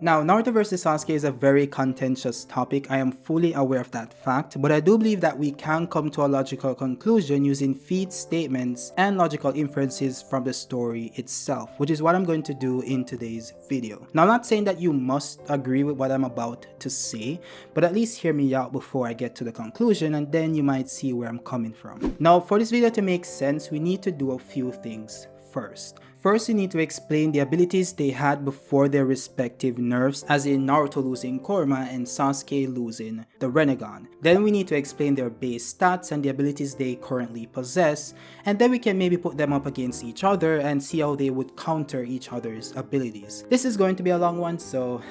Now, Naruto vs Sasuke is a very contentious topic. I am fully aware of that fact, but I do believe that we can come to a logical conclusion using feats, statements, and logical inferences from the story itself, which is what I'm going to do in today's video. Now, I'm not saying that you must agree with what I'm about to say, but at least hear me out before I get to the conclusion, and then you might see where I'm coming from. Now, for this video to make sense, we need to do a few things first. First, you need to explain the abilities they had before their respective nerfs, as in Naruto losing Kurama and Sasuke losing the Rinnegan. Then we need to explain their base stats and the abilities they currently possess, and then we can maybe put them up against each other and see how they would counter each other's abilities. This is going to be a long one, so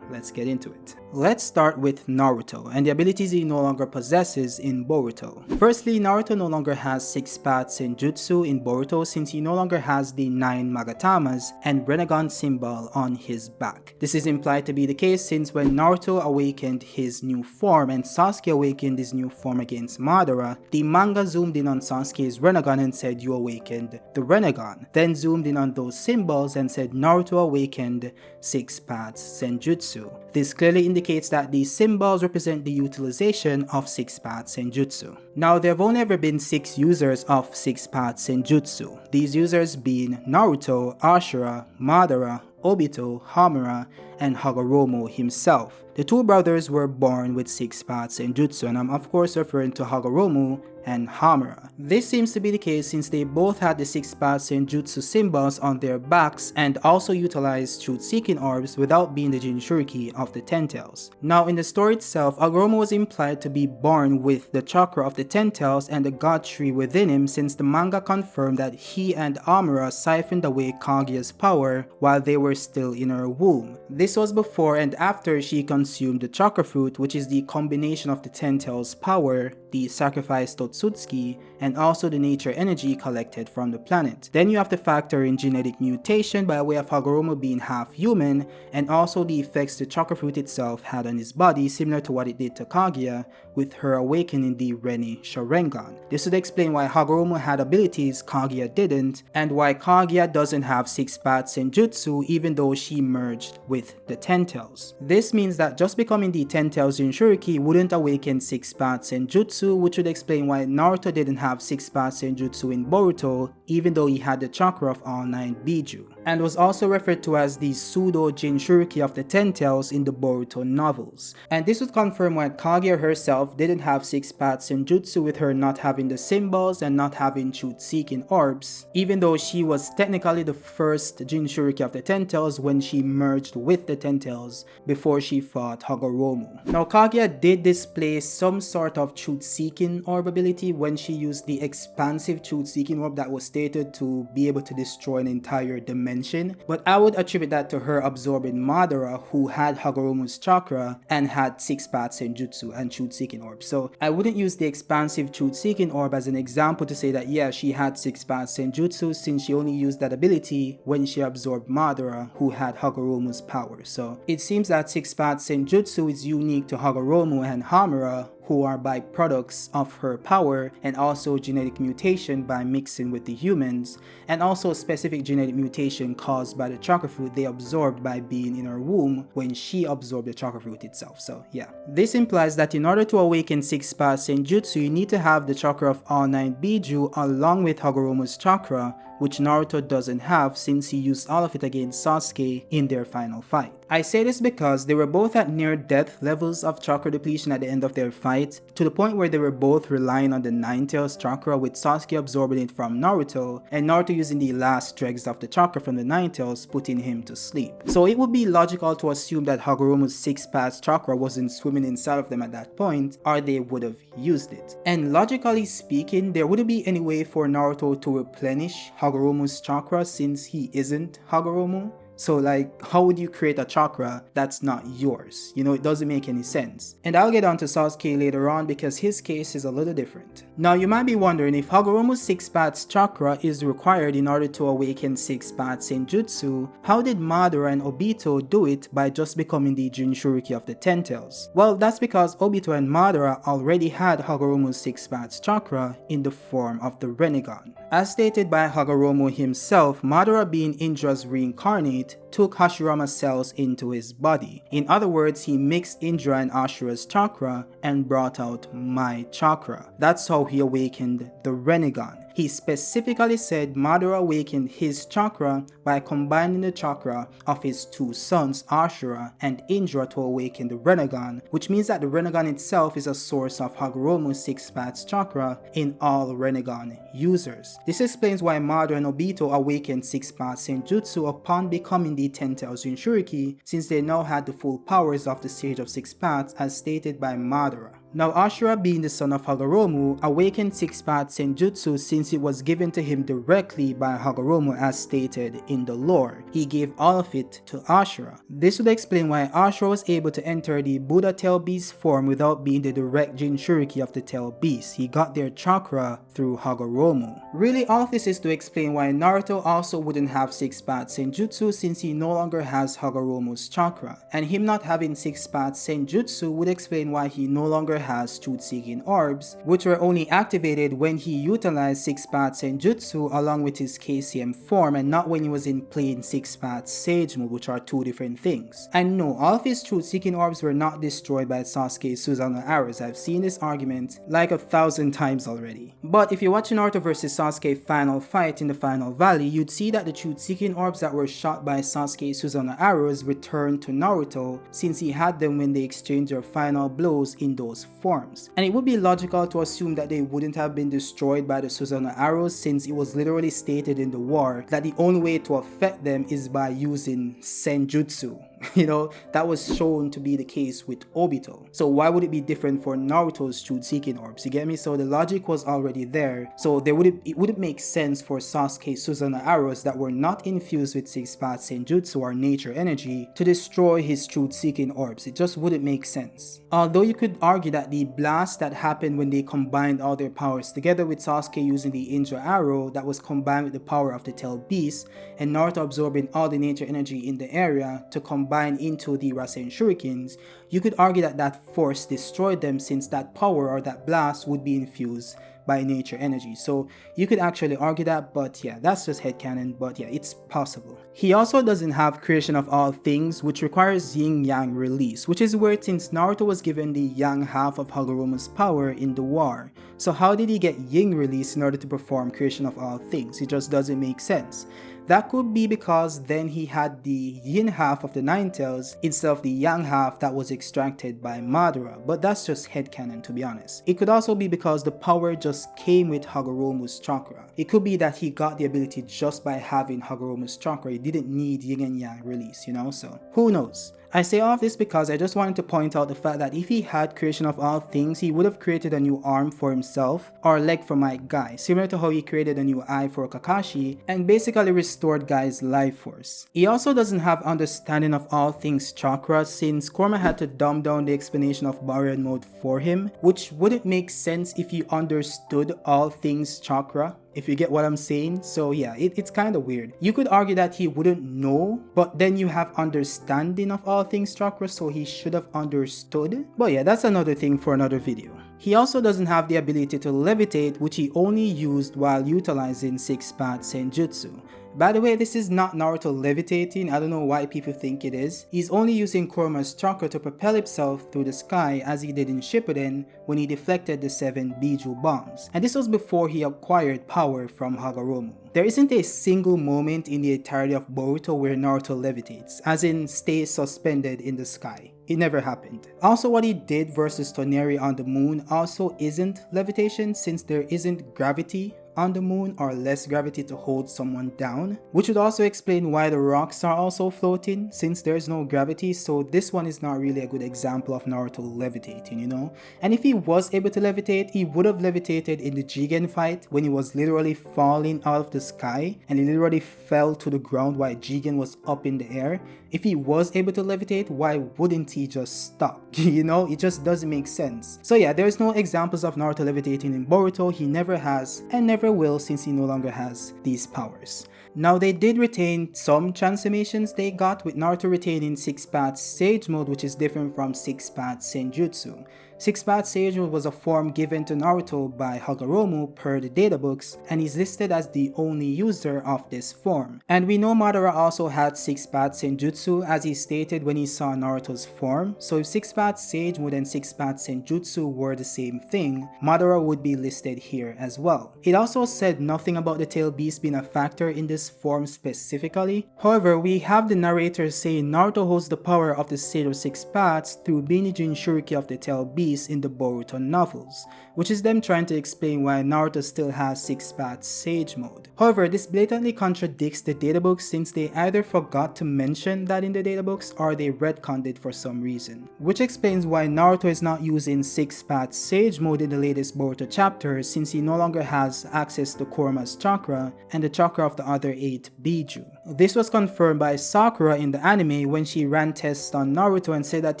let's get into it. Let's start with Naruto and the abilities he no longer possesses in Boruto. Firstly, Naruto no longer has Six Paths Senjutsu in Boruto since he no longer has the 9 Magatamas and Rinnegan symbol on his back. This is implied to be the case since when Naruto awakened his new form and Sasuke awakened his new form against Madara, the manga zoomed in on Sasuke's Rinnegan and said you awakened the Rinnegan, then zoomed in on those symbols and said Naruto awakened Six Paths Senjutsu. This clearly indicates that these symbols represent the utilization of Six Paths Senjutsu. Now, there have only ever been 6 users of Six Paths Senjutsu, these users being Naruto, Ashura, Madara, Obito, Hamura, and Hagoromo himself. The two brothers were born with Six Paths Senjutsu, and I'm of course referring to Hagoromo and Hamura. This seems to be the case since they both had the Six Paths Senjutsu symbols on their backs and also utilized truth-seeking orbs without being the Jinchuriki of the Ten Tails. Now, in the story itself, Hagoromo was implied to be born with the Chakra of the Ten Tails and the God Tree within him, since the manga confirmed that he and Amura siphoned away Kaguya's power while they were still in her womb. This was before and after she consumed the Chakra fruit, which is the combination of the Ten Tails power, the sacrificed Totsuki, and also the nature energy collected from the planet. Then you have to factor in genetic mutation by way of Hagoromo being half human, and also the effects the Chakra fruit itself had on his body, similar to what it did to Kaguya with her awakening the Rinne Sharingan. This would explain why Hagoromo had abilities Kaguya didn't, and why Kaguya doesn't have Six Paths Senjutsu even though she merged with the Ten Tails. This means that just becoming the Ten Tails Jinchuriki wouldn't awaken Six Paths Senjutsu, which would explain why Naruto didn't have Six Paths Senjutsu in Boruto even though he had the Chakra of all 9 Biju, and was also referred to as the pseudo Jinchuriki of the Ten Tails in the Boruto novels. And this would confirm why Kaguya herself didn't have Six Paths Senjutsu, with her not having the symbols and not having truth-seeking orbs, even though she was technically the first Jinchuriki of the Ten Tails when she merged with the Ten Tails before she fought Hagoromo. Now, Kaguya did display some sort of truth-seeking orb ability when she used the expansive truth-seeking orb that was stated to be able to destroy an entire dimension, but I would attribute that to her absorbing Madara, who had Hagoromo's Chakra and had Six Paths Senjutsu and truth-seeking orb. So I wouldn't use the expansive truth-seeking orb as an example to say that yeah, she had Six Paths Senjutsu, since she only used that ability when she absorbed Madara, who had Hagoromo's power. So it seems that Six Paths Senjutsu is unique to Hagoromo and Hamura, who are byproducts of her power, and also genetic mutation by mixing with the humans, and also specific genetic mutation caused by the Chakra fruit they absorbed by being in her womb when she absorbed the Chakra fruit itself. So yeah, this implies that in order to awaken Six Paths Senjutsu, you need to have the Chakra of all 9 Biju along with Hagoromo's Chakra, which Naruto doesn't have since he used all of it against Sasuke in their final fight. I say this because they were both at near death levels of chakra depletion at the end of their fight, to the point where they were both relying on the Nine Tails chakra, with Sasuke absorbing it from Naruto and Naruto using the last dregs of the chakra from the Nine Tails, putting him to sleep. So it would be logical to assume that Hagoromo's Six Paths chakra wasn't swimming inside of them at that point, or they would have used it. And logically speaking, there wouldn't be any way for Naruto to replenish Hagoromo's chakra since he isn't Hagoromo. So like, how would you create a chakra that's not yours? You know, it doesn't make any sense. And I'll get on to Sasuke later on because his case is a little different. Now you might be wondering, if Hagoromo's Six Paths chakra is required in order to awaken Six Paths Senjutsu, how did Madara and Obito do it by just becoming the Jinchuriki of the Ten Tails? Well, that's because Obito and Madara already had Hagoromo's Six Paths chakra in the form of the Rinnegan. As stated by Hagoromo himself, Madara being Indra's reincarnate took Hashirama's cells into his body. In other words, he mixed Indra and Ashura's chakra and brought out my chakra. That's how he awakened the Rinnegan. He specifically said Madara awakened his chakra by combining the chakra of his two sons, Ashura and Indra, to awaken the Rinnegan, which means that the Rinnegan itself is a source of Hagoromo's Six Paths chakra in all Rinnegan users. This explains why Madara and Obito awakened Six Paths Senjutsu upon becoming the 10,000 Jinchuriki, since they now had the full powers of the Sage of Six Paths as stated by Madara. Now Ashura, being the son of Hagoromo, awakened Six Paths Senjutsu since it was given to him directly by Hagoromo as stated in the lore. He gave all of it to Ashura. This would explain why Ashura was able to enter the Buddha Tail Beast form without being the direct Jinchuriki of the Tail Beast. He got their chakra through Hagoromo. Really, all of this is to explain why Naruto also wouldn't have Six Paths Senjutsu since he no longer has Hagoromo's chakra. And him not having Six Paths Senjutsu would explain why he no longer has truth-seeking orbs, which were only activated when he utilized Six Paths Senjutsu along with his KCM form and not when he was in plain Six Paths Sage mode, which are two different things. And no, all of his truth-seeking orbs were not destroyed by Sasuke's Susanoo arrows. I've seen this argument like 1,000 times already. But if you watch Naruto vs Sasuke final fight in the final valley, you'd see that the truth-seeking orbs that were shot by Sasuke's Susanoo arrows returned to Naruto since he had them when they exchanged their final blows in those forms. And it would be logical to assume that they wouldn't have been destroyed by the Susanoo arrows since it was literally stated in the war that the only way to affect them is by using Senjutsu. You know, that was shown to be the case with Obito. So why would it be different for Naruto's truth-seeking orbs? You get me? So the logic was already there. So it wouldn't make sense for Sasuke's Susanoo arrows that were not infused with Six Paths Senjutsu or nature energy to destroy his truth-seeking orbs. It just wouldn't make sense. Although you could argue that the blast that happened when they combined all their powers together with Sasuke using the Indra arrow that was combined with the power of the Tail Beast and Naruto absorbing all the nature energy in the area to combine into the Rasen Shurikens, you could argue that that force destroyed them since that power or that blast would be infused by nature energy. So you could actually argue that, but yeah, that's just headcanon, but yeah, it's possible. He also doesn't have creation of all things, which requires yin-yang release, which is weird since Naruto was given the yang half of Hagoromo's power in the war. So how did he get yin release in order to perform creation of all things? It just doesn't make sense. That could be because then he had the yin half of the Nine Tails instead of the yang half that was extracted by Madara, but that's just headcanon to be honest. It could also be because the power just came with Hagoromo's chakra. It could be that he got the ability just by having Hagoromo's chakra. He didn't need yin and yang release, you know, so who knows. I say all of this because I just wanted to point out the fact that if he had creation of all things, he would have created a new arm for himself or leg for my guy, similar to how he created a new eye for Kakashi and basically restored Guy's life force. He also doesn't have understanding of all things chakra since Kurama had to dumb down the explanation of barrier mode for him, which wouldn't make sense if you understood all things chakra. If you get what I'm saying. So yeah, it's kind of weird. You could argue that he wouldn't know, but then you have understanding of all things chakra, so he should have understood. But yeah, that's another thing for another video. He also doesn't have the ability to levitate, which he only used while utilizing Six Paths Senjutsu. By the way, this is not Naruto levitating. I don't know why people think it is. He's only using Kurama's chakra to propel himself through the sky as he did in Shippuden when he deflected the 7 Biju bombs. And this was before he acquired power from Hagoromo. There isn't a single moment in the entirety of Boruto where Naruto levitates, as in stays suspended in the sky. It never happened. Also, what he did versus Toneri on the moon also isn't levitation since there isn't gravity on the moon or less gravity to hold someone down, which would also explain why the rocks are also floating since there's no gravity. So this one is not really a good example of Naruto levitating, you know. And if he was able to levitate, he would have levitated in the Jigen fight when he was literally falling out of the sky and he literally fell to the ground while Jigen was up in the air. If he was able to levitate, why wouldn't he just stop? You know, it just doesn't make sense. So yeah, there's no examples of Naruto levitating in Boruto. He never has and never will since he no longer has these powers. Now they did retain some transformations they got, with Naruto retaining Six Paths Sage mode, which is different from Six Paths Senjutsu. Six Paths Sage Mode was a form given to Naruto by Hagoromo per the databooks, and he's listed as the only user of this form. And we know Madara also had Six Paths Senjutsu, as he stated when he saw Naruto's form, so if Six Paths Sage Mode and Six Paths Senjutsu were the same thing, Madara would be listed here as well. It also said nothing about the tail beast being a factor in this form specifically. However, we have the narrator saying Naruto holds the power of the Sage of Six Paths through being the Jinchuriki of the tail beast in the Boruto novels, which is them trying to explain why Naruto still has Six Paths Sage Mode. However, this blatantly contradicts the databooks since they either forgot to mention that in the databooks or they retconned it for some reason, which explains why Naruto is not using Six Paths Sage Mode in the latest Boruto chapter since he no longer has access to Kurama's chakra and the chakra of the other 8 Biju. This was confirmed by Sakura in the anime when she ran tests on Naruto and said that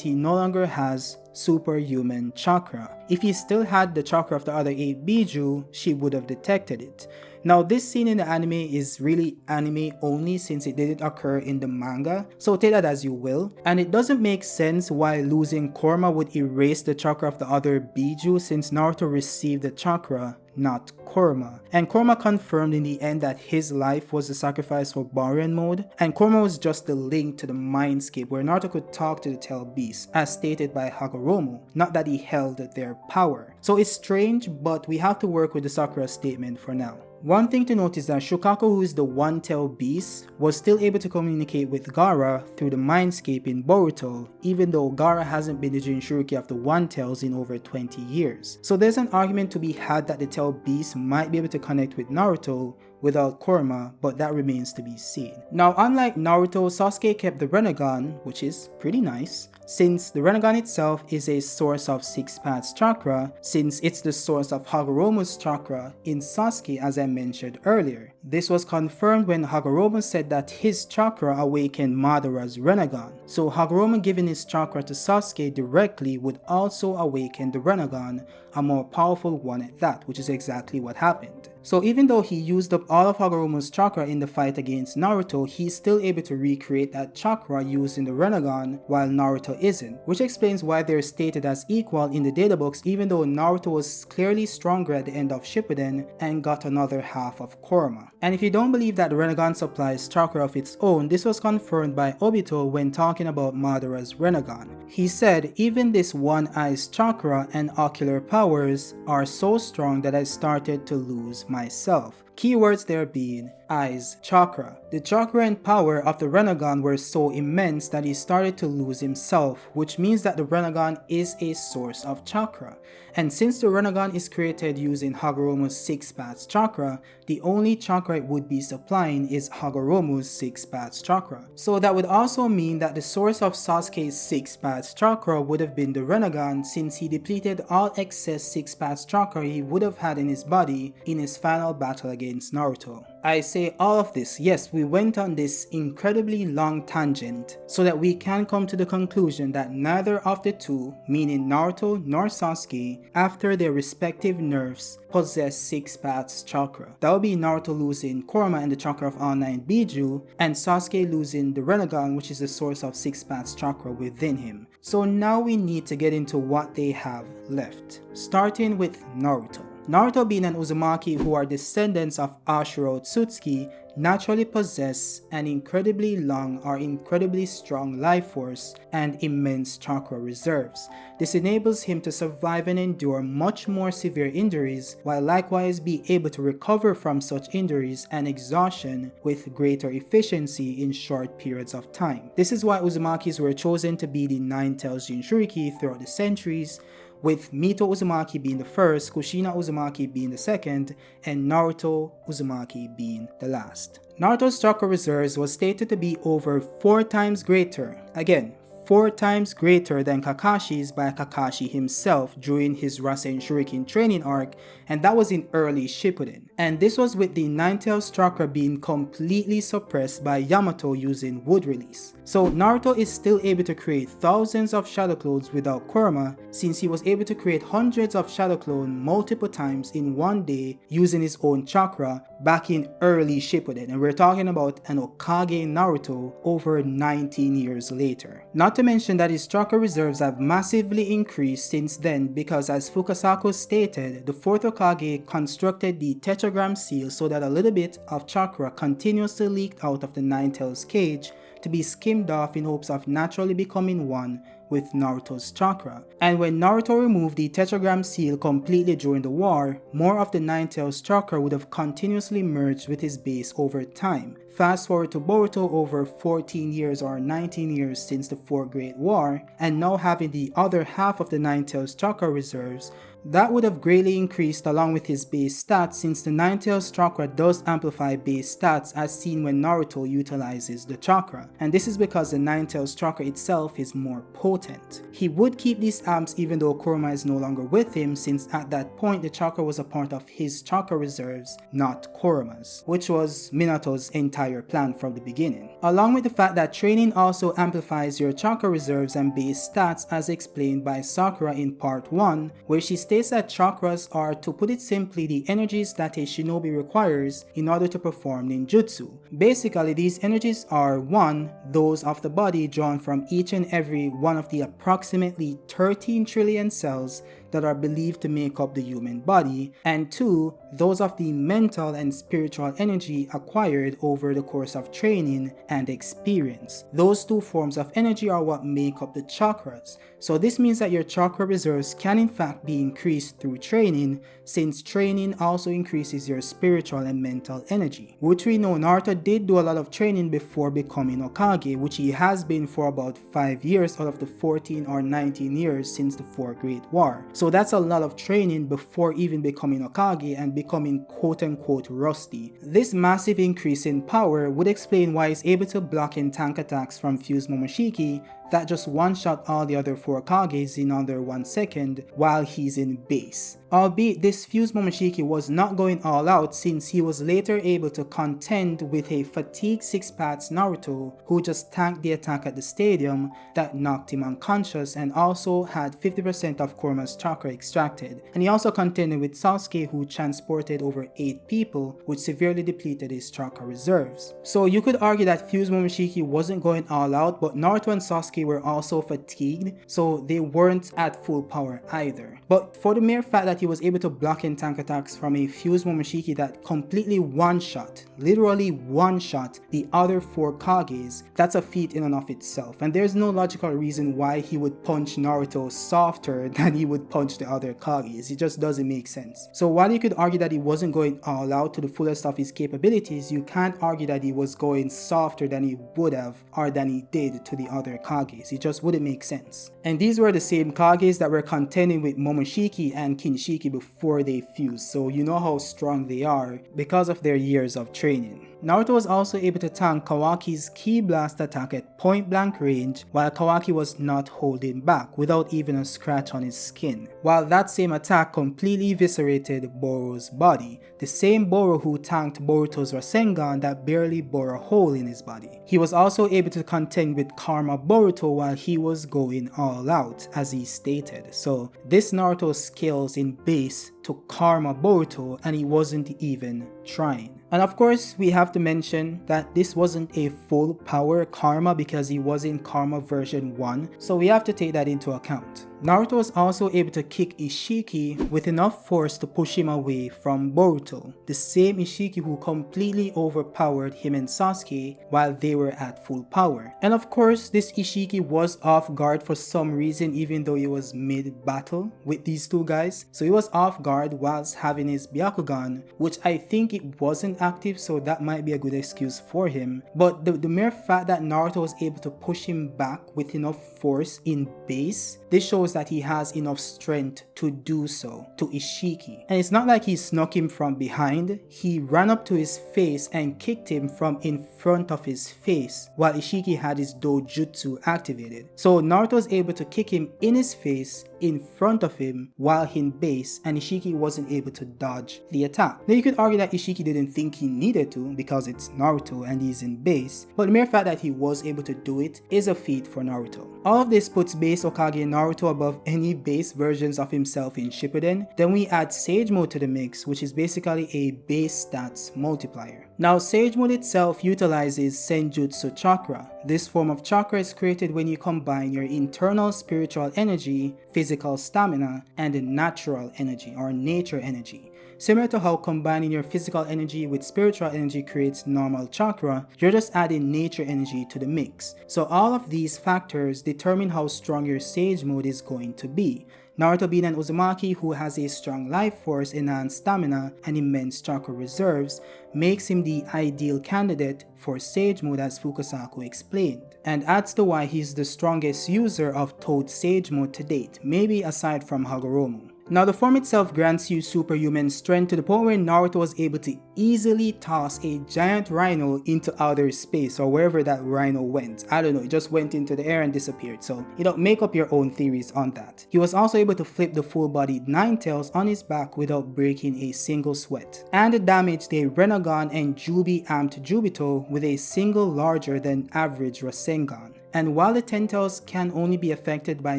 he no longer has superhuman chakra. If he still had the chakra of the other 8 Biju, she would have detected it. Now this scene in the anime is really anime only since it didn't occur in the manga, so take that as you will. And it doesn't make sense why losing Kurama would erase the chakra of the other Biju since Naruto received the chakra, not Kurama. And Kurama confirmed in the end that his life was the sacrifice for Barren mode, and Kurama was just the link to the mindscape where Naruto could talk to the tail beast, as stated by Hagoromo, not that he held their power. So it's strange, but we have to work with the Sakura statement for now. One thing to note is that Shukaku, who is the one-tail beast, was still able to communicate with Gaara through the mindscape in Boruto, even though Gaara hasn't been the Jinchuriki of the one-tails in over 20 years. So there's an argument to be had that the tail beast might be able to connect with Naruto without Kurama, but that remains to be seen. Now, unlike Naruto, Sasuke kept the Rinnegan, which is pretty nice, since the Rinnegan itself is a source of Six Paths chakra, since it's the source of Hagoromo's chakra in Sasuke, as I mentioned earlier. This was confirmed when Hagoromo said that his chakra awakened Madara's Rinnegan, so Hagoromo giving his chakra to Sasuke directly would also awaken the Rinnegan, a more powerful one at that, which is exactly what happened. So even though he used up all of Hagoromo's chakra in the fight against Naruto, he's still able to recreate that chakra used in the Rinnegan while Naruto isn't, which explains why they're stated as equal in the databooks even though Naruto was clearly stronger at the end of Shippuden and got another half of Kurama. And if you don't believe that the Rinnegan supplies chakra of its own, this was confirmed by Obito when talking about Madara's Rinnegan. He said, even this one eye's chakra and ocular powers are so strong that I started to lose myself. Keywords there being eyes chakra. The chakra and power of the Rinnegan were so immense that he started to lose himself, which means that the Rinnegan is a source of chakra. And since the Rinnegan is created using Hagoromo's Six Paths chakra, the only chakra it would be supplying is Hagoromo's Six Paths chakra. So that would also mean that the source of Sasuke's Six Paths chakra would have been the Rinnegan, since he depleted all excess Six Paths chakra he would have had in his body in his final battle against Naruto. I say all of this, yes, we went on this incredibly long tangent so that we can come to the conclusion that neither of the two, meaning Naruto nor Sasuke, after their respective nerfs, possess Six Paths chakra. That would be Naruto losing Kurama and the chakra of all 9 Biju, and Sasuke losing the Rinnegan, which is the source of Six Paths chakra within him. So now we need to get into what they have left, starting with Naruto. Naruto, being an Uzumaki who are descendants of Ashura Otsutsuki, naturally possess an incredibly long or incredibly strong life force and immense chakra reserves. This enables him to survive and endure much more severe injuries, while likewise be able to recover from such injuries and exhaustion with greater efficiency in short periods of time. This is why Uzumakis were chosen to be the 9 tails Jinchuriki throughout the centuries, with Mito Uzumaki being the first, Kushina Uzumaki being the second, and Naruto Uzumaki being the last. Naruto's chakra reserves was stated to be over 4 times greater, again, 4 times greater than Kakashi's by Kakashi himself during his Rasen Shuriken training arc, and that was in early Shippuden. And this was with the 9 tails chakra being completely suppressed by Yamato using wood release. So Naruto is still able to create thousands of shadow clones without Kurama, since he was able to create hundreds of shadow clones multiple times in one day using his own chakra back in early Shippuden, and we're talking about an Hokage Naruto over 19 years later. Not Not to mention that his chakra reserves have massively increased since then because, as Fukasaku stated, the 4th Hokage constructed the tetragram seal so that a little bit of chakra continuously leaked out of the Nine-Tails cage to be skimmed off in hopes of naturally becoming one with Naruto's chakra. And when Naruto removed the tetragram seal completely during the war, more of the Nine-Tails chakra would have continuously merged with his base over time. Fast forward to Boruto over 14 years or 19 years since the 4th Great War, and now having the other half of the Nine-Tails chakra reserves, that would have greatly increased along with his base stats, since the Nine-Tails chakra does amplify base stats as seen when Naruto utilizes the chakra, and this is because the Nine-Tails chakra itself is more potent. He would keep these amps even though Kurama is no longer with him, since at that point the chakra was a part of his chakra reserves, not Kurama's, which was Minato's entire plan from the beginning. Along with the fact that training also amplifies your chakra reserves and base stats, as explained by Sakura in part 1, where she states that chakras are, to put it simply, the energies that a shinobi requires in order to perform ninjutsu. Basically, these energies are 1. Those of the body drawn from each and every one of the approximately 13 trillion cells that are believed to make up the human body, and 2. Those of the mental and spiritual energy acquired over the course of training and experience. Those 2 forms of energy are what make up the chakras. So this means that your chakra reserves can in fact be increased through training, since training also increases your spiritual and mental energy, which we know Naruto did do a lot of training before becoming Hokage, which he has been for about 5 years out of the 14 or 19 years since the 4th Great War. So that's a lot of training before even becoming Hokage and becoming quote-unquote rusty. This massive increase in power would explain why he's able to block and tank attacks from Fused Momoshiki that just one-shot all the other 4 Kages in under 1 second while he's in base. Albeit this Fused Momoshiki was not going all out, since he was later able to contend with a fatigued Six Paths Naruto who just tanked the attack at the stadium that knocked him unconscious and also had 50% of Kurama's chakra extracted. And he also contended with Sasuke, who transported over 8 people, which severely depleted his chakra reserves. So you could argue that Fused Momoshiki wasn't going all out, but Naruto and Sasuke were also fatigued, so they weren't at full power either. But for the mere fact that he was able to block and tank attacks from a Fused Momoshiki that completely one-shot, literally one-shot the other 4 Kages, that's a feat in and of itself, and there's no logical reason why he would punch Naruto softer than he would punch the other Kages. It just doesn't make sense. So while you could argue that he wasn't going all out to the fullest of his capabilities, you can't argue that he was going softer than he would have or than he did to the other Kages. It just wouldn't make sense. And these were the same Kages that were contending with Momoshiki and Kinshiki before they fused, so you know how strong they are because of their years of training. Naruto was also able to tank Kawaki's Ki Blast attack at point blank range, while Kawaki was not holding back without even a scratch on his skin, while that same attack completely eviscerated Boru's body, the same Boru who tanked Boruto's Rasengan that barely bore a hole in his body. He was also able to contend with Karma Boruto while he was going all out, as he stated. So this Naruto scales in base to Karma Boruto, and he wasn't even trying. And of course, we have to mention that this wasn't a full power Karma because he was in Karma version 1, so we have to take that into account. Naruto was also able to kick Ishiki with enough force to push him away from Boruto, the same Ishiki who completely overpowered him and Sasuke while they were at full power. And of course, this Ishiki was off guard for some reason, even though he was mid-battle with these 2 guys. So he was off guard whilst having his Byakugan, which I think it wasn't active, so that might be a good excuse for him. But the mere fact that Naruto was able to push him back with enough force in base, this shows that he has enough strength to do so to Ishiki. And it's not like he snuck him from behind, he ran up to his face and kicked him from in front of his face while Ishiki had his dojutsu activated. So Naruto was able to kick him in his face in front of him while in base, and Ishiki wasn't able to dodge the attack. Now you could argue that Ishiki didn't think he needed to because it's Naruto and he's in base, but the mere fact that he was able to do it is a feat for Naruto. All of this puts base Hokage Naruto above any base versions of himself in Shippuden. Then we add Sage Mode to the mix, which is basically a base stats multiplier. Now, Sage Mode itself utilizes Senjutsu Chakra. This form of chakra is created when you combine your internal spiritual energy, physical stamina, and natural energy or nature energy. Similar to how combining your physical energy with spiritual energy creates normal chakra, you're just adding nature energy to the mix. So all of these factors determine how strong your Sage Mode is going to be. Naruto being an Uzumaki who has a strong life force, enhanced stamina, and immense chakra reserves makes him the ideal candidate for Sage Mode, as Fukasaku explained, and adds to why he's the strongest user of Toad Sage Mode to date, maybe aside from Hagoromo. Now, the form itself grants you superhuman strength to the point where Naruto was able to easily toss a giant rhino into outer space or wherever that rhino went. I don't know, it just went into the air and disappeared. So, make up your own theories on that. He was also able to flip the full-bodied Ninetales on his back without breaking a single sweat, and damaged a Rinnegan and Jubi amped Jubito with a single larger than average Rasengan. And while the Tentacles can only be affected by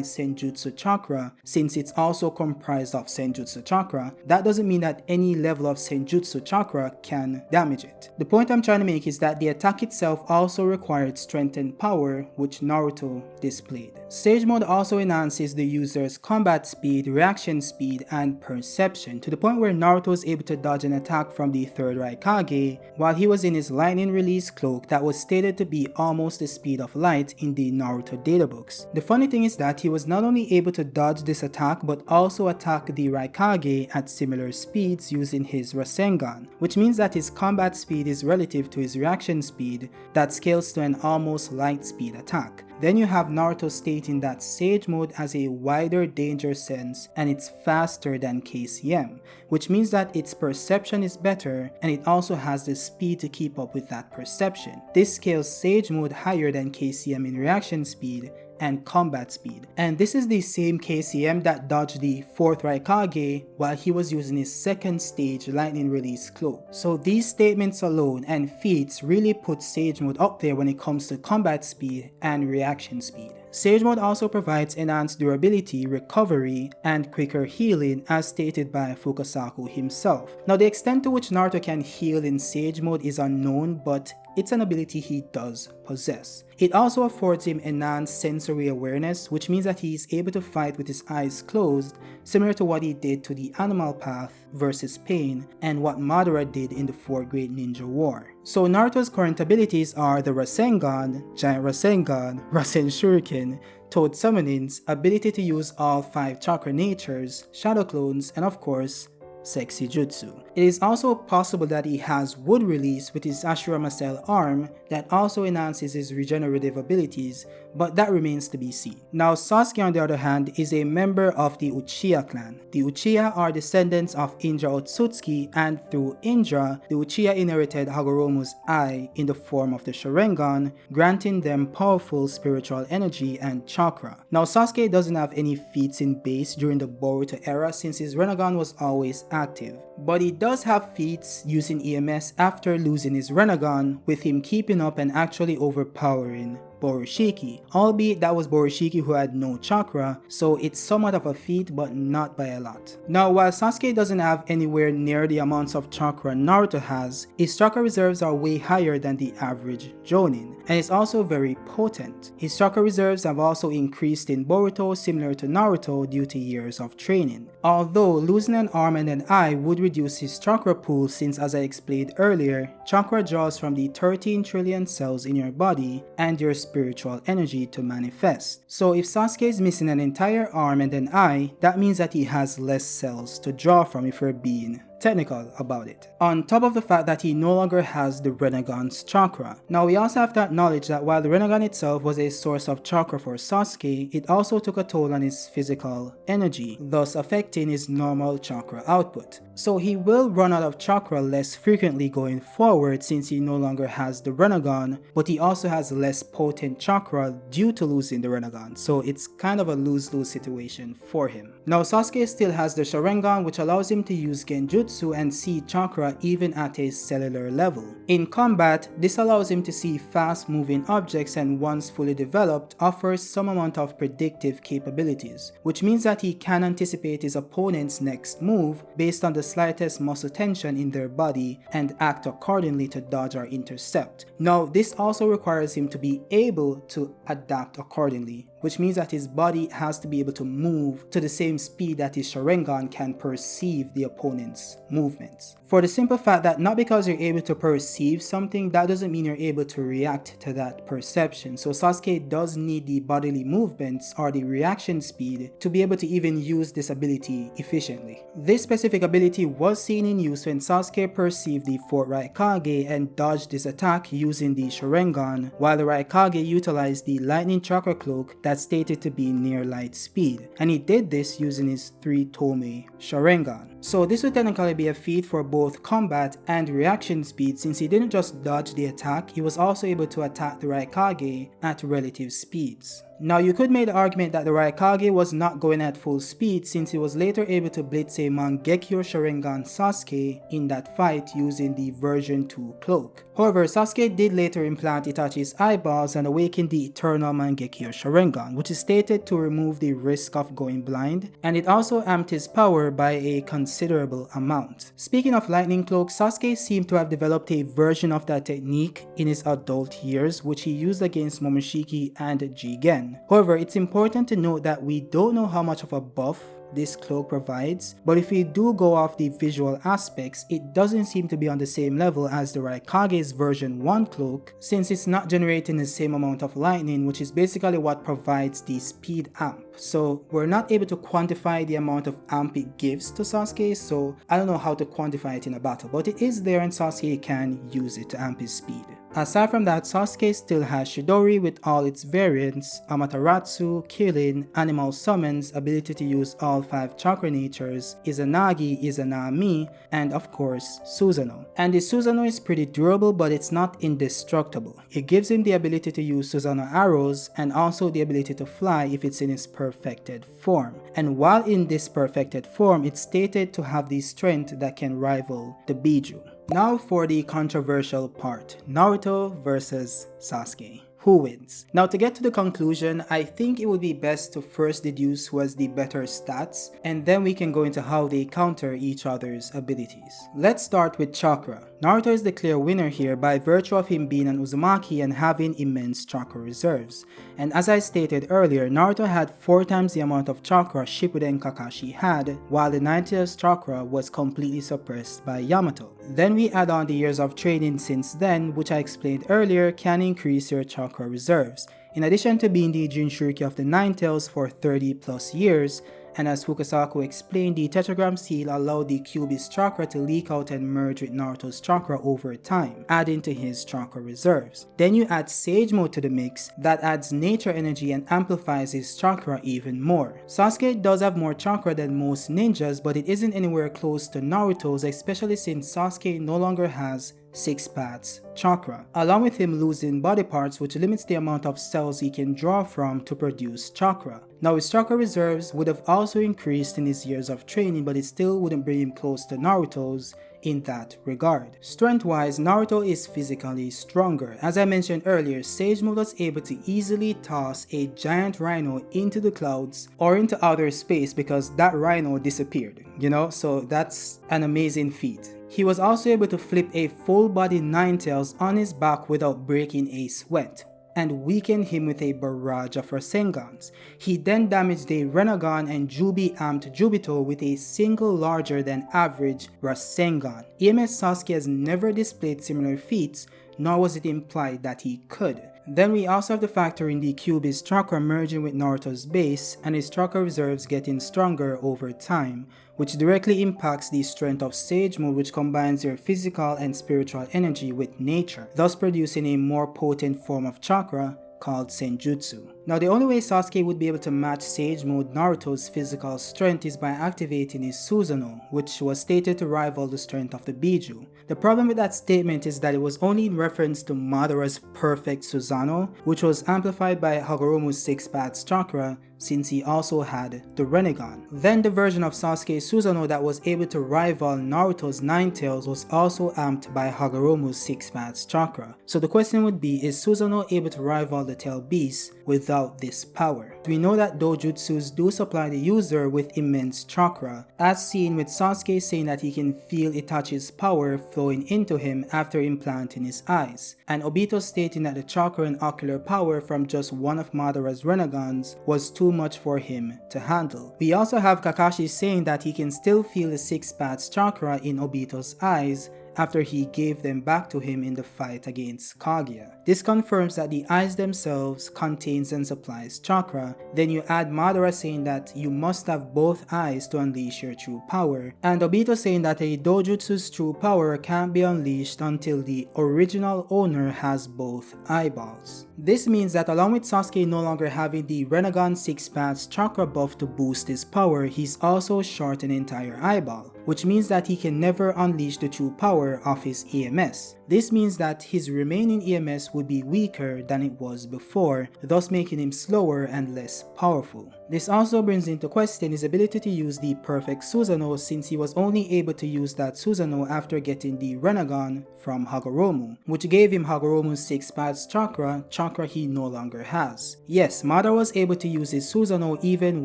Senjutsu Chakra, since it's also comprised of Senjutsu Chakra, that doesn't mean that any level of Senjutsu Chakra can damage it. The point I'm trying to make is that the attack itself also required strength and power, which Naruto displayed. Sage Mode also enhances the user's combat speed, reaction speed, and perception, to the point where Naruto was able to dodge an attack from the third Raikage while he was in his lightning release cloak that was stated to be almost the speed of light in the Naruto databooks. The funny thing is that he was not only able to dodge this attack but also attack the Raikage at similar speeds using his Rasengan, which means that his combat speed is relative to his reaction speed that scales to an almost light speed attack. Then you have Naruto stating that Sage Mode has a wider danger sense and it's faster than KCM, which means that its perception is better and it also has the speed to keep up with that perception. This scales Sage Mode higher than KCM in reaction speed and combat speed. And this is the same KCM that dodged the 4th Raikage while he was using his 2nd stage lightning release cloak. So these statements alone and feats really put Sage Mode up there when it comes to combat speed and reaction speed. Sage Mode also provides enhanced durability, recovery, and quicker healing as stated by Fukasaku himself. Now, the extent to which Naruto can heal in Sage Mode is unknown, but it's an ability he does possess. It also affords him enhanced sensory awareness, which means that he is able to fight with his eyes closed, similar to what he did to the Animal Path versus Pain and what Madara did in the 4th Great Ninja War. So Naruto's current abilities are the Rasengan, Giant Rasengan, Rasen Shuriken, Toad Summonings, ability to use all 5 chakra natures, Shadow Clones, and of course, Sexy Jutsu. It is also possible that he has Wood Release with his Ashurama Cell arm that also enhances his regenerative abilities, but that remains to be seen. Now, Sasuke on the other hand is a member of the Uchiha clan. The Uchiha are descendants of Indra Otsutsuki, and through Indra, the Uchiha inherited Hagoromo's eye in the form of the Sharingan, granting them powerful spiritual energy and chakra. Now, Sasuke doesn't have any feats in base during the Boruto era since his Rinnegan was always active, but he does have feats using EMS after losing his Rinnegan, with him keeping up and actually overpowering Borushiki, albeit that was Borushiki who had no chakra, so it's somewhat of a feat but not by a lot. Now, while Sasuke doesn't have anywhere near the amounts of chakra Naruto has, his chakra reserves are way higher than the average Jonin, and it's also very potent. His chakra reserves have also increased in Boruto, similar to Naruto due to years of training. Although losing an arm and an eye would reduce his chakra pool since, as I explained earlier, chakra draws from the 13 trillion cells in your body and your spiritual energy to manifest. So if Sasuke is missing an entire arm and an eye, that means that he has less cells to draw from if we're being technical about it. On top of the fact that he no longer has the Rinnegan's chakra. Now, we also have to acknowledge that while the Rinnegan itself was a source of chakra for Sasuke, it also took a toll on his physical energy, thus affecting his normal chakra output. So he will run out of chakra less frequently going forward since he no longer has the Rinnegan, but he also has less potent chakra due to losing the Rinnegan, so it's kind of a lose-lose situation for him. Now, Sasuke still has the Sharingan, which allows him to use Genjutsu Senjutsu and see chakra even at a cellular level. In combat, this allows him to see fast moving objects and once fully developed offers some amount of predictive capabilities, which means that he can anticipate his opponent's next move based on the slightest muscle tension in their body and act accordingly to dodge or intercept. Now, this also requires him to be able to adapt accordingly, which means that his body has to be able to move to the same speed that his Sharingan can perceive the opponent's movements. For the simple fact that not because you're able to perceive something, that doesn't mean you're able to react to that perception. So Sasuke does need the bodily movements or the reaction speed to be able to even use this ability efficiently. This specific ability was seen in use when Sasuke perceived the 4th Raikage and dodged this attack using the Sharingan, while the Raikage utilized the lightning chakra cloak that's stated to be near light speed, and he did this using his 3 Tome Sharingan. So this would technically be a feat for both combat and reaction speed, since he didn't just dodge the attack, he was also able to attack the Raikage at relative speeds. Now, you could make the argument that the Raikage was not going at full speed since he was later able to blitz a Mangekyo Sharingan Sasuke in that fight using the version 2 cloak. However, Sasuke did later implant Itachi's eyeballs and awaken the eternal Mangekyo Sharingan, which is stated to remove the risk of going blind, and it also amped his power by a considerable amount. Speaking of lightning cloak, Sasuke seemed to have developed a version of that technique in his adult years, which he used against Momoshiki and Jigen. However, it's important to note that we don't know how much of a buff this cloak provides, but if we do go off the visual aspects, it doesn't seem to be on the same level as the Raikage's version 1 cloak, since it's not generating the same amount of lightning, which is basically what provides the speed amp. So we're not able to quantify the amount of amp it gives to Sasuke, so I don't know how to quantify it in a battle, but it is there and Sasuke can use it to amp his speed. Aside from that, Sasuke still has Chidori with all its variants, Amaterasu, Killing, Animal Summons, ability to use all 5 chakra natures, Izanagi, Izanami, and of course, Susanoo. And the Susanoo is pretty durable, but it's not indestructible. It gives him the ability to use Susanoo arrows and also the ability to fly if it's in its perfected form. And while in this perfected form, it's stated to have the strength that can rival the Biju. Now for the controversial part, Naruto versus Sasuke. Who wins? Now, to get to the conclusion, I think it would be best to first deduce who has the better stats, and then we can go into how they counter each other's abilities. Let's start with Chakra. Naruto is the clear winner here by virtue of him being an Uzumaki and having immense chakra reserves. And as I stated earlier, Naruto had 4 times the amount of chakra Shippuden Kakashi had, while the 90th chakra was completely suppressed by Yamato. Then we add on the years of training since then, which I explained earlier can increase your chakra reserves. In addition to being the Jinchuriki of the Nine Tails for 30 plus years, and as Fukasaku explained, the tetragram seal allowed the Kyuubi's chakra to leak out and merge with Naruto's chakra over time, adding to his chakra reserves. Then you add Sage Mode to the mix, that adds nature energy and amplifies his chakra even more. Sasuke does have more chakra than most ninjas, but it isn't anywhere close to Naruto's, especially since Sasuke no longer has Six Paths Chakra, along with him losing body parts, which limits the amount of cells he can draw from to produce chakra. Now his chakra reserves would have also increased in his years of training, but it still wouldn't bring him close to Naruto's in that regard. Strength-wise, Naruto is physically stronger. As I mentioned earlier, Sage Mode was able to easily toss a giant rhino into the clouds or into outer space because that rhino disappeared, so that's an amazing feat. He was also able to flip a full body Ninetales on his back without breaking a sweat, and weakened him with a barrage of Rasengans. He then damaged a Rinnegan and Jubi amped Jubito with a single larger than average Rasengan. EMS Sasuke has never displayed similar feats, nor was it implied that he could. Then we also have to factor in the Kyuubi's chakra merging with Naruto's base and his chakra reserves getting stronger over time, which directly impacts the strength of Sage Mode, which combines your physical and spiritual energy with nature, thus producing a more potent form of chakra called Senjutsu. Now the only way Sasuke would be able to match Sage Mode Naruto's physical strength is by activating his Susanoo, which was stated to rival the strength of the Biju. The problem with that statement is that it was only in reference to Madara's perfect Susanoo, which was amplified by Hagoromo's Six Paths Chakra, since he also had the Rinnegan. Then the version of Sasuke Susanoo that was able to rival Naruto's Nine Tails was also amped by Hagoromo's Six Paths Chakra. So the question would be, is Susanoo able to rival the Tail Beast without this power? We know that dojutsus do supply the user with immense chakra, as seen with Sasuke saying that he can feel Itachi's power flowing into him after implanting his eyes, and Obito stating that the chakra and ocular power from just one of Madara's Renegans was too much for him to handle. We also have Kakashi saying that he can still feel the Six Paths Chakra in Obito's eyes after he gave them back to him in the fight against Kaguya. This confirms that the eyes themselves contains and supplies chakra. Then you add Madara saying that you must have both eyes to unleash your true power, and Obito saying that a dojutsu's true power can't be unleashed until the original owner has both eyeballs. This means that along with Sasuke no longer having the Rinnegan Six Paths Chakra buff to boost his power, he's also short an entire eyeball, which means that he can never unleash the true power of his EMS. This means that his remaining EMS would be weaker than it was before, thus making him slower and less powerful. This also brings into question his ability to use the perfect Susanoo, since he was only able to use that Susanoo after getting the Rinnegan from Hagoromo, which gave him Hagoromo's Six Paths Chakra, chakra he no longer has. Yes, Madara was able to use his Susanoo even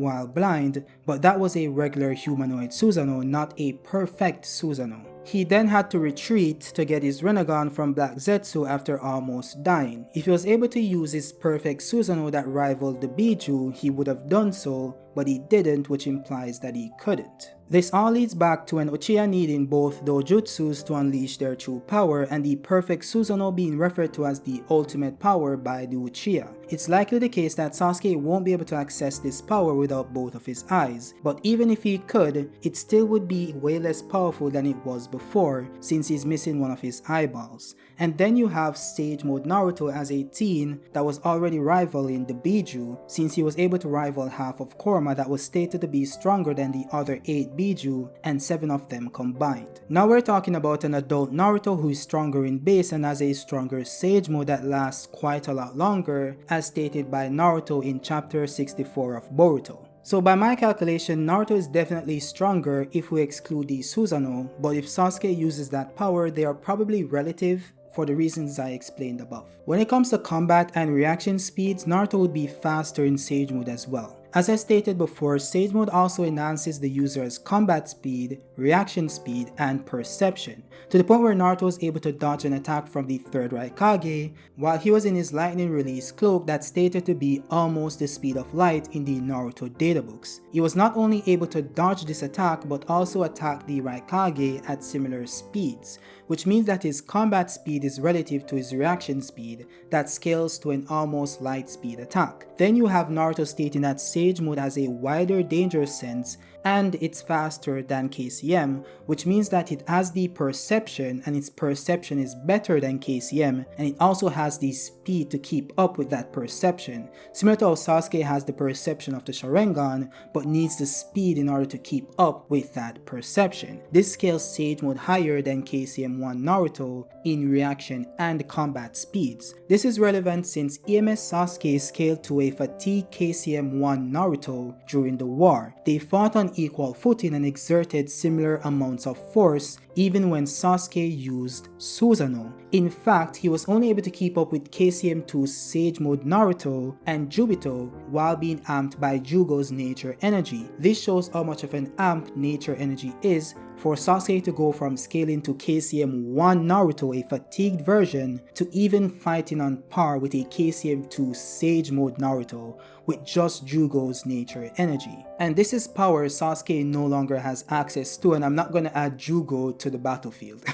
while blind, but that was a regular humanoid Susanoo, not a perfect Susanoo. He then had to retreat to get his Rinnegan from Black Zetsu after almost dying. If he was able to use his perfect Susanoo that rivaled the Biju, he would have done so, but he didn't, which implies that he couldn't. This all leads back to an Uchiha needing both dojutsus to unleash their true power, and the perfect Susanoo being referred to as the ultimate power by the Uchiha. It's likely the case that Sasuke won't be able to access this power without both of his eyes, but even if he could, it still would be way less powerful than it was before, since he's missing one of his eyeballs. And then you have Sage Mode Naruto as a teen that was already rivaling the Biju, since he was able to rival half of Kurama that was stated to be stronger than the other 8 Biju and 7 of them combined. Now we're talking about an adult Naruto who is stronger in base and has a stronger Sage Mode that lasts quite a lot longer, as stated by Naruto in chapter 64 of Boruto. So by my calculation, Naruto is definitely stronger if we exclude the Susanoo, but if Sasuke uses that power, they are probably relative for the reasons I explained above. When it comes to combat and reaction speeds, Naruto would be faster in Sage Mode as well. As I stated before, Sage Mode also enhances the user's combat speed, reaction speed, and perception, to the point where Naruto was able to dodge an attack from the 3rd Raikage while he was in his lightning release cloak that stated to be almost the speed of light in the Naruto databooks. He was not only able to dodge this attack but also attack the Raikage at similar speeds, which means that his combat speed is relative to his reaction speed that scales to an almost light speed attack. Then you have Naruto stating that Sage Mode has a wider danger sense and it's faster than KCM, which means that it has the perception, and its perception is better than KCM, and it also has the speed to keep up with that perception, similar to how Sasuke has the perception of the Sharingan but needs the speed in order to keep up with that perception. This scales Sage Mode higher than KCM1 Naruto in reaction and combat speeds. This is relevant since EMS Sasuke scaled to a fatigue KCM1 Naruto during the war. They fought on equal footing and exerted similar amounts of force even when Sasuke used Susanoo. In fact, he was only able to keep up with KCM2's Sage Mode Naruto and Jubito while being amped by Jugo's nature energy. This shows how much of an amped nature energy is for Sasuke to go from scaling to KCM1 Naruto, a fatigued version, to even fighting on par with a KCM2 Sage Mode Naruto with just Jugo's nature energy. And this is power Sasuke no longer has access to, and I'm not going to add Jugo to the battlefield.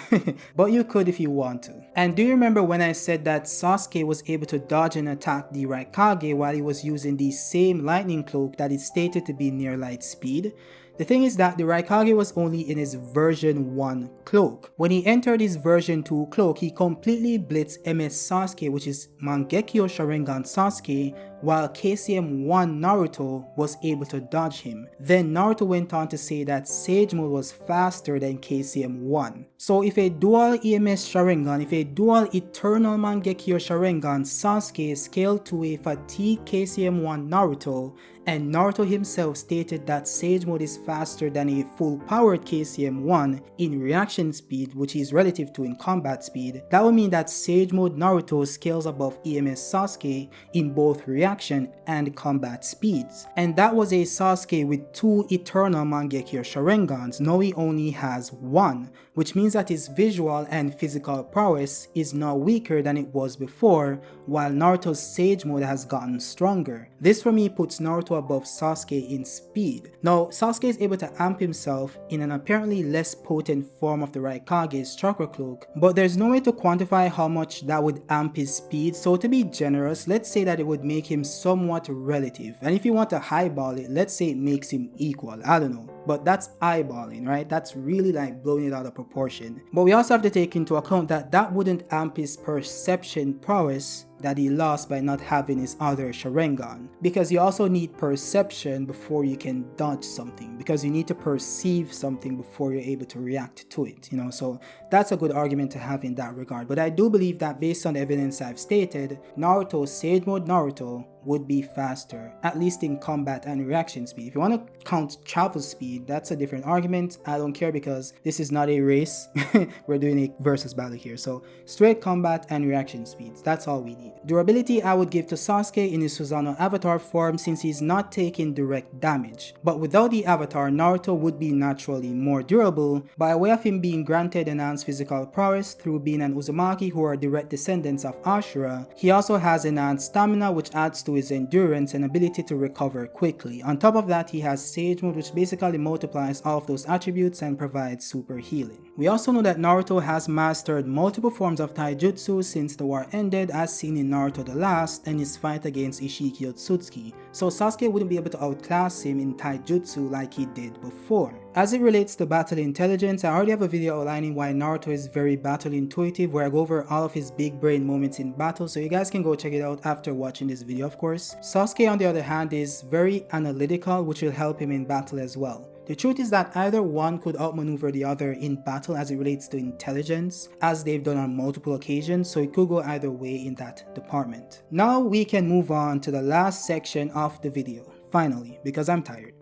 But you could if you want to. And do you remember when I said that Sasuke was able to dodge and attack the Raikage while he was using the same lightning cloak that is stated to be near light speed? The thing is that the Raikage was only in his version 1 cloak. When he entered his version 2 cloak, he completely blitzed MS Sasuke, which is Mangekyo Sharingan Sasuke, while KCM1 Naruto was able to dodge him. Then Naruto went on to say that Sage Mode was faster than KCM1. So if a dual EMS Sharingan, if a dual Eternal Mangekyo Sharingan Sasuke scaled to a fatigue KCM1 Naruto, and Naruto himself stated that Sage Mode is faster than a full-powered KCM1 in reaction speed, which is relative to in combat speed, that would mean that Sage Mode Naruto scales above EMS Sasuke in both reaction and combat speeds. And that was a Sasuke with 2 Eternal Mangekyo Sharingans. Now he only has 1, which means that his visual and physical prowess is now weaker than it was before, while Naruto's Sage Mode has gotten stronger. This for me puts Naruto above Sasuke in speed. Now, Sasuke is able to amp himself in an apparently less potent form of the Raikage's Chakra Cloak, but there's no way to quantify how much that would amp his speed, so to be generous, let's say that it would make him somewhat relative. And if you want to highball it, let's say it makes him equal. I don't know. But that's eyeballing, right? That's really like blowing it out of proportion. But we also have to take into account that that wouldn't amp his perception prowess that he lost by not having his other Sharingan, because you also need perception before you can dodge something, because you need to perceive something before you're able to react to it, you know. So that's a good argument to have in that regard. But I do believe that based on the evidence I've stated, Naruto, Sage Mode Naruto, would be faster, at least in combat and reaction speed. If you want to count travel speed, that's a different argument. I don't care, because this is not a race. We're doing a versus battle here. So straight combat and reaction speeds, that's all we need. Durability I would give to Sasuke in his Susanoo avatar form, since he's not taking direct damage. But without the avatar, Naruto would be naturally more durable by way of him being granted enhanced physical prowess through being an Uzumaki, who are direct descendants of Ashura. He also has enhanced stamina, which adds to his endurance and ability to recover quickly. On top of that, he has Sage Mode, which basically multiplies all of those attributes and provides super healing. We also know that Naruto has mastered multiple forms of taijutsu since the war ended, as seen in Naruto the Last and his fight against Ishiki Otsutsuki, so Sasuke wouldn't be able to outclass him in taijutsu like he did before. As it relates to battle intelligence, I already have a video outlining why Naruto is very battle intuitive, where I go over all of his big brain moments in battle, so you guys can go check it out after watching this video, of course. Sasuke, on the other hand, is very analytical, which will help him in battle as well. The truth is that either one could outmaneuver the other in battle as it relates to intelligence, as they've done on multiple occasions, so it could go either way in that department. Now we can move on to the last section of the video. Finally, because I'm tired.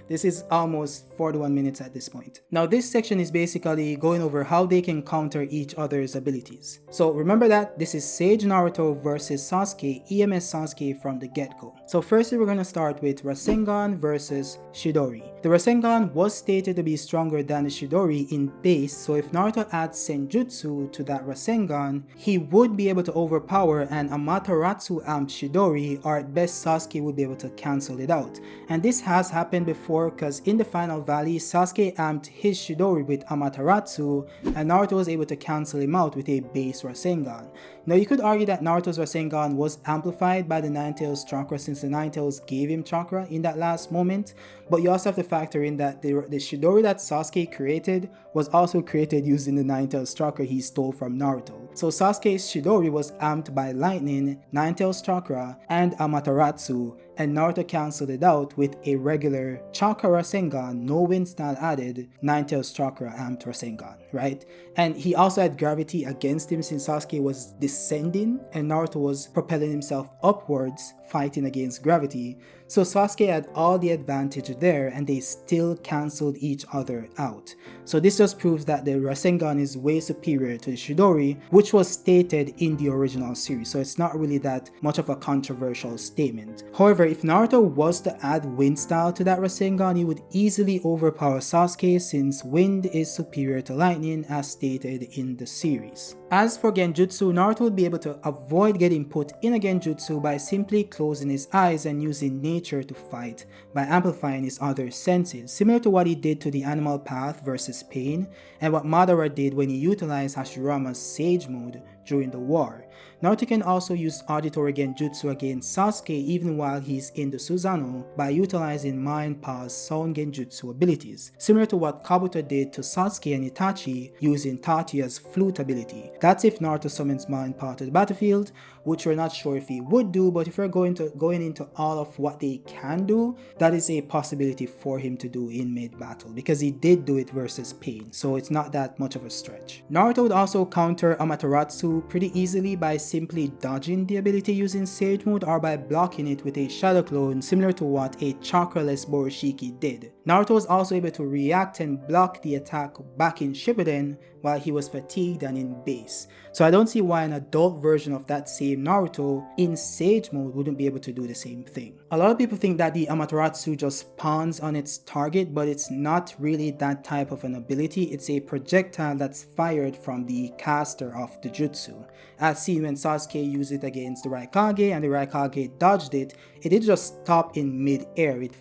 This is almost 41 minutes at this point. Now this section is basically going over how they can counter each other's abilities. So remember that this is Sage Naruto versus Sasuke, EMS Sasuke from the get-go. So firstly, we're going to start with Rasengan versus Chidori. The Rasengan was stated to be stronger than the Chidori in base, so if Naruto adds Senjutsu to that Rasengan, he would be able to overpower an Amaterasu amped Chidori, or at best Sasuke would be able to cancel it out. And this has happened before, because in the final valley, Sasuke amped his Chidori with Amaterasu and Naruto was able to cancel him out with a base Rasengan. Now you could argue that Naruto's Rasengan was amplified by the Ninetales Chakra, since the Ninetales gave him Chakra in that last moment, but you also have to factor in that the Chidori that Sasuke created was also created using the Ninetales Chakra he stole from Naruto. So Sasuke's Chidori was amped by Lightning, Ninetales Chakra, and Amaterasu, and Naruto cancelled it out with a regular Chakra Rasengan, no wind style added, Ninetales Chakra amped Rasengan, right? And he also had gravity against him, since Sasuke was descending and Naruto was propelling himself upwards, fighting against gravity. So Sasuke had all the advantage there, and they still cancelled each other out. So this just proves that the Rasengan is way superior to the Chidori, which was stated in the original series, so it's not really that much of a controversial statement. However, if Naruto was to add wind style to that Rasengan, he would easily overpower Sasuke, since wind is superior to lightning as stated in the series. As for Genjutsu, Naruto would be able to avoid getting put in a Genjutsu by simply closing his eyes and using nature to fight by amplifying his other senses, similar to what he did to the animal path versus pain and what Madara did when he utilized Hashirama's Sage Mode during the war. Naruto can also use auditory Genjutsu against Sasuke even while he's in the Susanoo by utilizing Mind Pa's Sound Genjutsu abilities, similar to what Kabuto did to Sasuke and Itachi using Tatia's Flute ability. That's if Naruto summons Mind Pa to the battlefield, which we're not sure if he would do, but if we're going into all of what they can do, that is a possibility for him to do in mid-battle, because he did do it versus Pain, so it's not that much of a stretch. Naruto would also counter Amaterasu pretty easily by simply dodging the ability using Sage Mode or by blocking it with a Shadow Clone, similar to what a Chakra-less Boroshiki did. Naruto was also able to react and block the attack back in Shippuden while he was fatigued and in base. So I don't see why an adult version of that same Naruto in Sage Mode wouldn't be able to do the same thing. A lot of people think that the Amaterasu just spawns on its target, but it's not really that type of an ability. It's a projectile that's fired from the caster of the jutsu. As seen when Sasuke used it against the Raikage and the Raikage dodged it, it did just stop in mid-air. It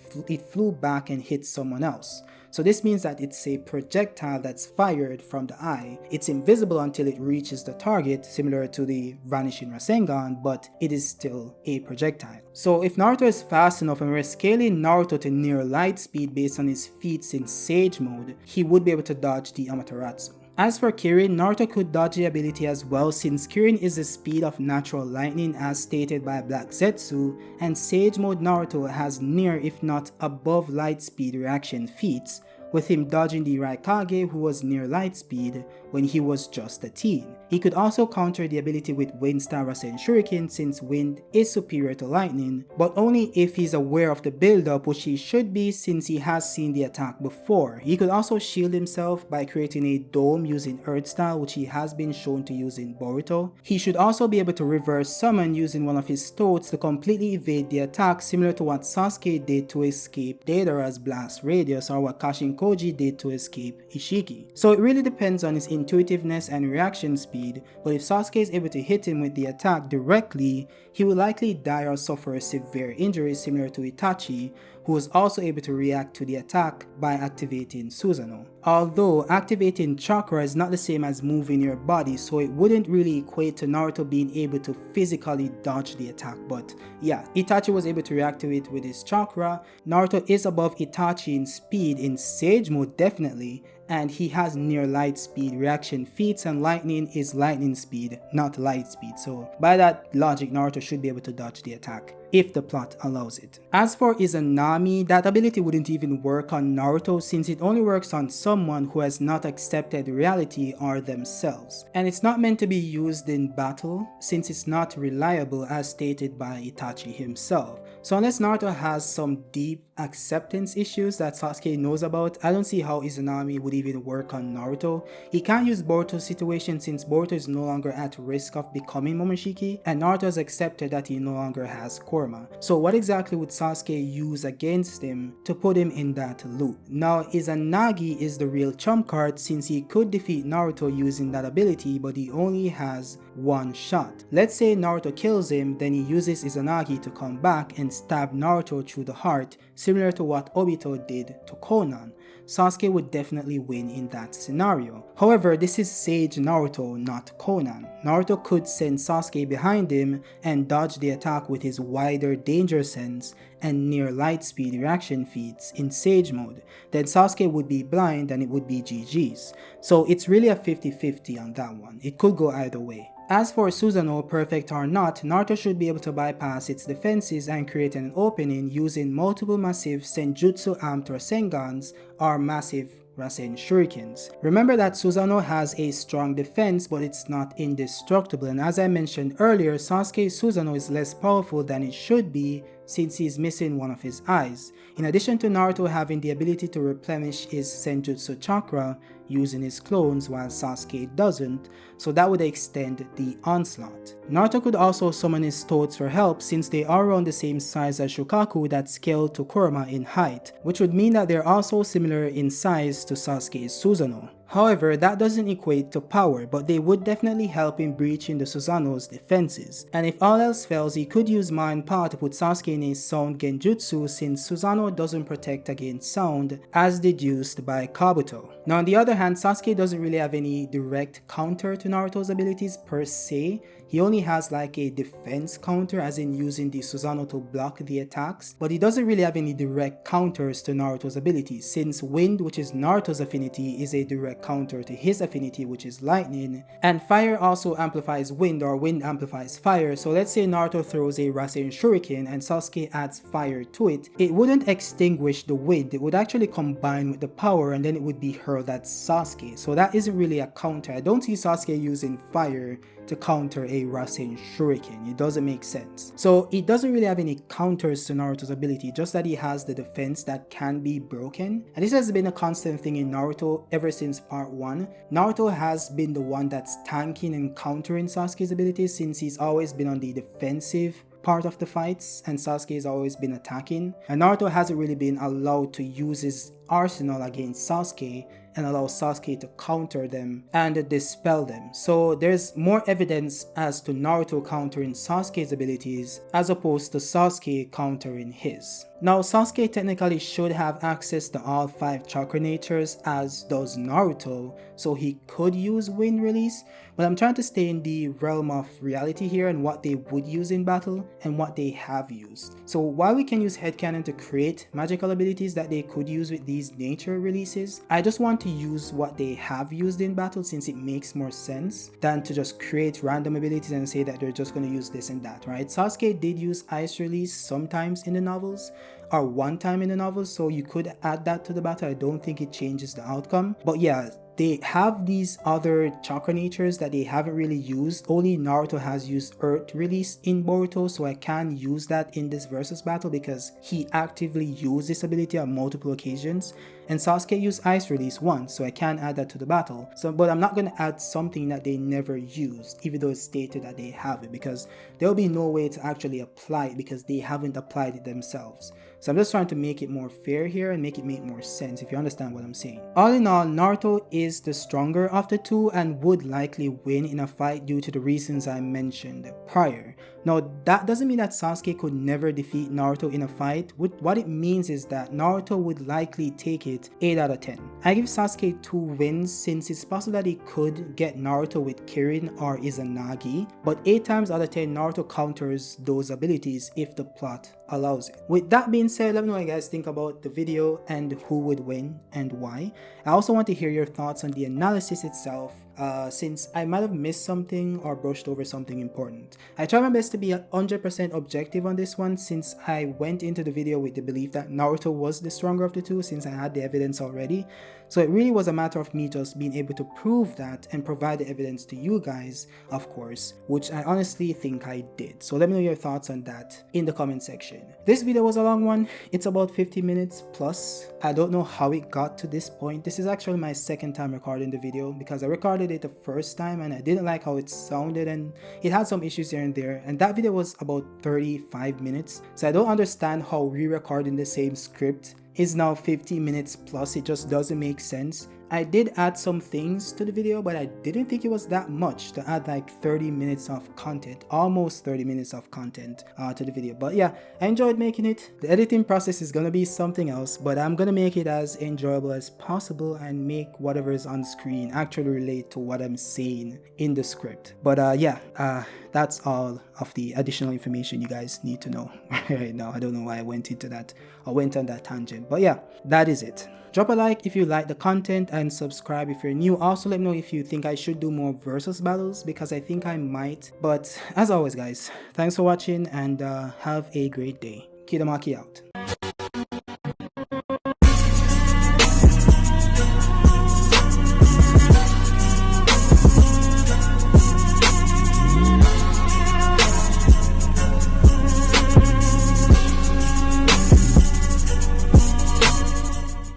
flew back and hit someone else. So this means that it's a projectile that's fired from the eye. It's invisible until it reaches the target, similar to the Vanishing Rasengan, but it is still a projectile. So if Naruto is fast enough and we're scaling Naruto to near light speed based on his feats in Sage Mode, he would be able to dodge the Amaterasu. As for Kirin, Naruto could dodge the ability as well, since Kirin is the speed of natural lightning as stated by Black Zetsu, and Sage Mode Naruto has near if not above light speed reaction feats, with him dodging the Raikage who was near light speed when he was just a teen. He could also counter the ability with Wind Star Rasen Shuriken since wind is superior to lightning, but only if he's aware of the build-up, which he should be since he has seen the attack before. He could also shield himself by creating a dome using Earth Style, which he has been shown to use in Boruto. He should also be able to reverse summon using one of his stoats to completely evade the attack, similar to what Sasuke did to escape Deidara's Blast Radius or what Kashin Koji did to escape Ishiki. So it really depends on his intuitiveness and reaction speed, but if Sasuke is able to hit him with the attack directly, he will likely die or suffer a severe injury similar to Itachi, who was also able to react to the attack by activating Susanoo. Although activating Chakra is not the same as moving your body, so it wouldn't really equate to Naruto being able to physically dodge the attack, but yeah, Itachi was able to react to it with his Chakra. Naruto is above Itachi in speed in Sage Mode definitely, and he has near light speed reaction feats, and lightning is lightning speed, not light speed, so by that logic Naruto should be able to dodge the attack if the plot allows it. As for Izanami, that ability wouldn't even work on Naruto since it only works on someone who has not accepted reality or themselves, and it's not meant to be used in battle since it's not reliable as stated by Itachi himself. So unless Naruto has some deep acceptance issues that Sasuke knows about, I don't see how Izanami would even work on Naruto. He can't use Boruto's situation since Boruto is no longer at risk of becoming Momoshiki, and Naruto has accepted that he no longer has Kurama. So what exactly would Sasuke use against him to put him in that loop? Now Izanagi is the real trump card since he could defeat Naruto using that ability, but he only has one shot. Let's say Naruto kills him, then he uses Izanagi to come back and stab Naruto through the heart, similar to what Obito did to Konan. Sasuke would definitely win in that scenario. However, this is Sage Naruto, not Konan. Naruto could send Sasuke behind him and dodge the attack with his wider danger sense and near light speed reaction feats in Sage Mode. Then Sasuke would be blind and it would be GG's. So it's really a 50-50 on that one. It could go either way. As for Susanoo, perfect or not, Naruto should be able to bypass its defenses and create an opening using multiple massive Senjutsu amped Rasengans or massive Rasen Shurikens. Remember that Susanoo has a strong defense, but it's not indestructible, and as I mentioned earlier, Sasuke's Susanoo is less powerful than it should be since he's missing one of his eyes. In addition to Naruto having the ability to replenish his Senjutsu Chakra using his clones while Sasuke doesn't, so that would extend the onslaught. Naruto could also summon his stoats for help since they are around the same size as Shukaku that scale to Kurama in height, which would mean that they're also similar in size to Sasuke's Susanoo. However, that doesn't equate to power, but they would definitely help in breaching the Susanoo's defenses. And if all else fails, he could use Mind Power to put Sasuke in a sound genjutsu since Susanoo doesn't protect against sound as deduced by Kabuto. Now on the other hand, Sasuke doesn't really have any direct counter to Naruto's abilities per se. He only has like a defense counter, as in using the Susanoo to block the attacks, but he doesn't really have any direct counters to Naruto's abilities, since Wind, which is Naruto's affinity, is a direct counter to his affinity, which is Lightning, and Fire also amplifies Wind, or Wind amplifies Fire. So let's say Naruto throws a Rasen Shuriken and Sasuke adds Fire to it. It wouldn't extinguish the Wind, it would actually combine with the power and then it would be hurled at Sasuke. So that isn't really a counter. I don't see Sasuke using Fire to counter a Rasen Shuriken. It doesn't make sense. So it doesn't really have any counters to Naruto's ability, just that he has the defense that can be broken. And this has been a constant thing in Naruto ever since part 1. Naruto has been the one that's tanking and countering Sasuke's abilities, since he's always been on the defensive part of the fights and Sasuke has always been attacking, and Naruto hasn't really been allowed to use his arsenal against Sasuke and allow Sasuke to counter them and dispel them. So there's more evidence as to Naruto countering Sasuke's abilities as opposed to Sasuke countering his. Now Sasuke technically should have access to all 5 chakra natures, as does Naruto, so he could use Wind Release, but I'm trying to stay in the realm of reality here and what they would use in battle and what they have used. So while we can use headcanon to create magical abilities that they could use with these nature releases, I just want to use what they have used in battle, since it makes more sense than to just create random abilities and say that they're just going to use this and that, right? Sasuke did use Ice Release sometimes in the novels, or one time in the novels, so you could add that to the battle. I don't think it changes the outcome, but yeah, they have these other chakra natures that they haven't really used. Only Naruto has used Earth Release in Boruto, so I can use that in this versus battle because he actively used this ability on multiple occasions. And Sasuke used Ice Release once, so I can add that to the battle. But I'm not going to add something that they never used, even though it's stated that they have it, because there'll be no way to actually apply it because they haven't applied it themselves. So I'm just trying to make it more fair here and make it make more sense, if you understand what I'm saying. All in all, Naruto is the stronger of the two and would likely win in a fight due to the reasons I mentioned prior. Now, that doesn't mean that Sasuke could never defeat Naruto in a fight. What it means is that Naruto would likely take it 8 out of 10. I give Sasuke 2 wins since it's possible that he could get Naruto with Kirin or Izanagi, but 8 times out of 10 Naruto counters those abilities if the plot allows it. With that being said, let me know what you guys think about the video and who would win and why. I also want to hear your thoughts on the analysis itself, since I might have missed something or brushed over something important. I try my best to be 100% objective on this one, since I went into the video with the belief that Naruto was the stronger of the two, since I had the evidence already. So it really was a matter of me just being able to prove that and provide the evidence to you guys, of course, which I honestly think I did. So let me know your thoughts on that in the comment section. This video was a long one. It's about 50 minutes plus. I don't know how it got to this point. This is actually my second time recording the video because I recorded it the first time and I didn't like how it sounded and it had some issues here and there, and that video was about 35 minutes. So I don't understand how re-recording the same script is now 50 minutes plus. It just doesn't make sense. I did add some things to the video, but I didn't think it was that much to add like 30 minutes of content, almost 30 minutes of content to the video. But yeah, I enjoyed making it. The editing process is gonna be something else, but I'm gonna make it as enjoyable as possible and make whatever is on screen actually relate to what I'm saying in the script. But that's all of the additional information you guys need to know right now. I don't know why I went into that or went on that tangent, but yeah, that is it. Drop a like if you like the content and subscribe if you're new. Also let me know if you think I should do more versus battles because I think I might. But as always guys, thanks for watching and have a great day. Kidamaki out.